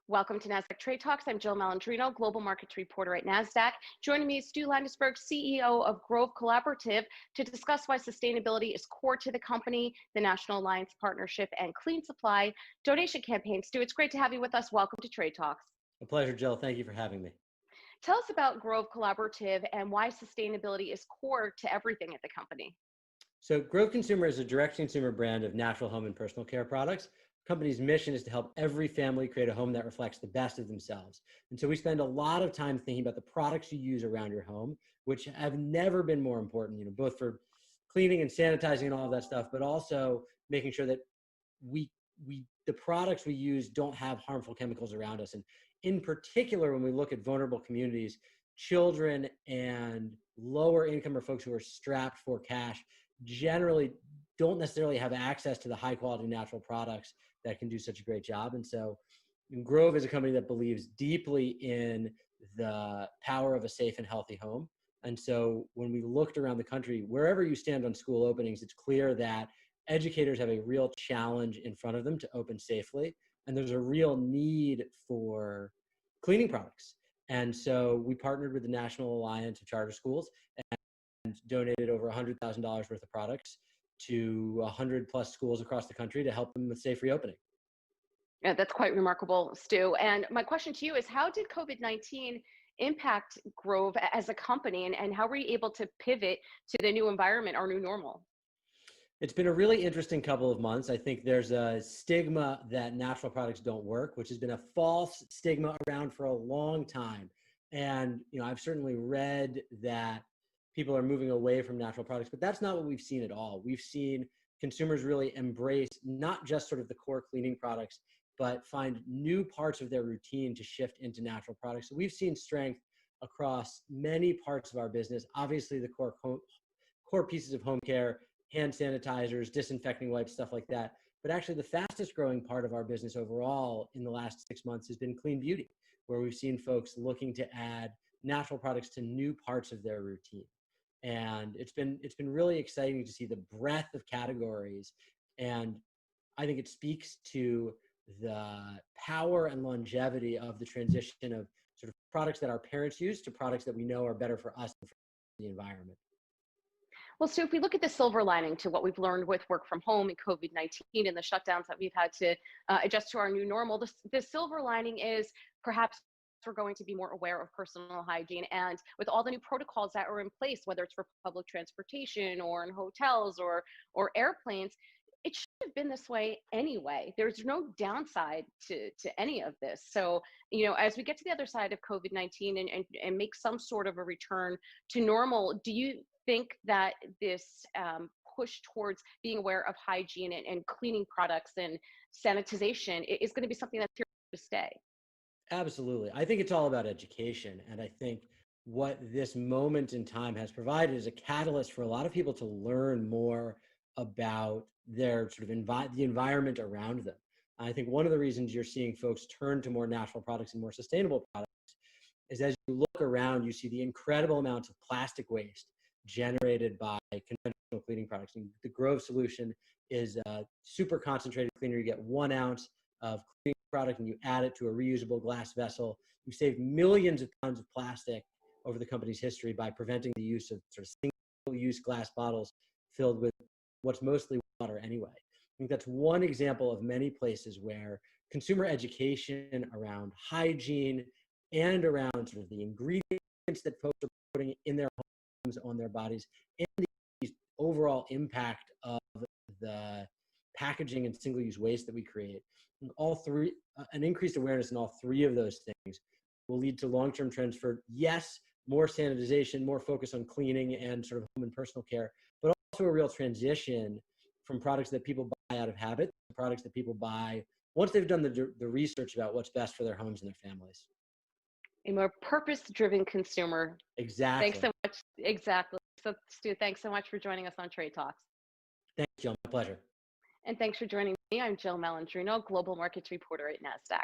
Welcome to NASDAQ Trade Talks. I'm Jill Malandrino, Global Markets Reporter at NASDAQ. Joining me is Stu Landesberg, CEO of Grove Collaborative, to discuss why sustainability is core to the company, the National Alliance Partnership, and Clean Supply donation campaign. Stu, it's great to have you with us. Welcome to Trade Talks. A pleasure, Jill. Thank you for having me. Tell us about Grove Collaborative and why sustainability is core to everything at the company. So Grove Consumer is a direct-to-consumer brand of natural home and personal care products. The company's mission is to help every family create a home that reflects the best of themselves. And so we spend a lot of time thinking about the products you use around your home, which have never been more important, both for cleaning and sanitizing and all of that stuff, but also making sure that the products we use don't have harmful chemicals around us. And in particular, when we look at vulnerable communities, children and lower income or folks who are strapped for cash generally don't necessarily have access to the high quality natural products that can do such a great job. And so Grove is a company that believes deeply in the power of a safe and healthy home. And so when we looked around the country, wherever you stand on school openings, it's clear that educators have a real challenge in front of them to open safely. And there's a real need for cleaning products. And so we partnered with the National Alliance of Charter Schools and donated over $100,000 worth of products to 100 plus schools across the country to help them with safe reopening. Yeah, that's quite remarkable, Stu. And my question to you is, how did COVID-19 impact Grove as a company, and how were you able to pivot to the new environment, our new normal? It's been a really interesting couple of months. I think there's a stigma that natural products don't work, which has been a false stigma around for a long time. And I've certainly read that people are moving away from natural products, but that's not what we've seen at all. We've seen consumers really embrace not just sort of the core cleaning products, but find new parts of their routine to shift into natural products. So we've seen strength across many parts of our business. Obviously, the core pieces of home care, hand sanitizers, disinfecting wipes, stuff like that. But actually, the fastest growing part of our business overall in the last 6 months has been clean beauty, where we've seen folks looking to add natural products to new parts of their routine. And it's been really exciting to see the breadth of categories. And I think it speaks to the power and longevity of the transition of sort of products that our parents use to products that we know are better for us and for the environment. Well, so if we look at the silver lining to what we've learned with work from home and COVID-19 and the shutdowns that we've had to adjust to our new normal, the silver lining is perhaps we're going to be more aware of personal hygiene. And with all the new protocols that are in place, whether it's for public transportation or in hotels or airplanes, it should have been this way anyway. There's no downside to any of this. So, as we get to the other side of COVID-19 and make some sort of a return to normal, do you think that this push towards being aware of hygiene and cleaning products and sanitization is going to be something that's here to stay? Absolutely. I think it's all about education. And I think what this moment in time has provided is a catalyst for a lot of people to learn more about their sort of the environment around them. I think one of the reasons you're seeing folks turn to more natural products and more sustainable products is as you look around, you see the incredible amounts of plastic waste generated by conventional cleaning products. And the Grove solution is a super concentrated cleaner. You get 1 ounce of cleaning product and you add it to a reusable glass vessel. You save millions of pounds of plastic over the company's history by preventing the use of sort of single-use glass bottles filled with what's mostly water anyway. I think that's one example of many places where consumer education around hygiene and around sort of the ingredients that folks are putting in their homes, on their bodies, and the overall impact of the packaging and single-use waste that we create. And all three, an increased awareness in all three of those things will lead to long-term trends for, yes, more sanitization, more focus on cleaning and sort of home and personal care, but also a real transition from products that people buy out of habit to products that people buy once they've done the research about what's best for their homes and their families. A more purpose-driven consumer. Exactly. Thanks so much. Exactly. So, Stu, thanks so much for joining us on Trade Talks. Thanks, Jill. My pleasure. And thanks for joining me. I'm Jill Malandrino, Global Markets Reporter at NASDAQ.